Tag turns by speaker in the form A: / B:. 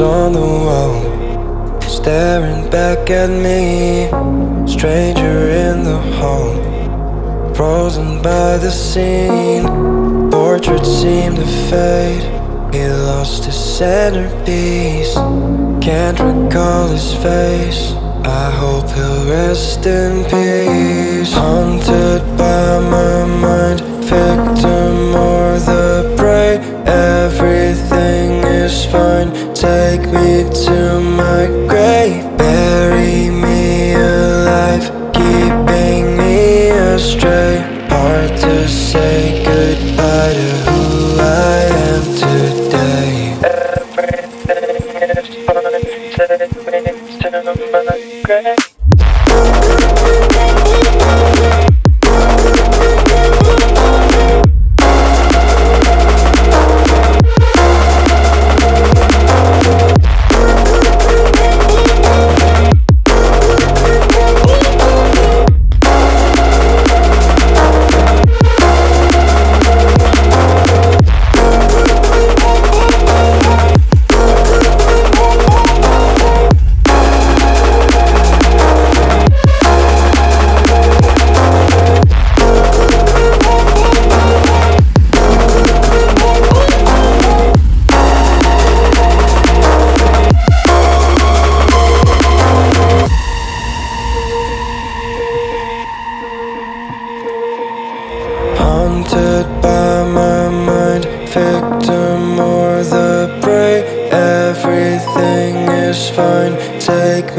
A: Pictures on the wall, staring back at me. Stranger in the hall, frozen by the scene. Portrait seemed to fade, he lost his centerpiece. Can't recall his face, I hope he'll rest in peace. Haunted by my mind, victim or the prey. Everything is fine, take me to my grave. Bury me alive, keeping me astray. Hard to say goodbye to who I am today. Everything is fine, take me to my grave. Haunted by my mind, victim or the prey. Everything is fine, take me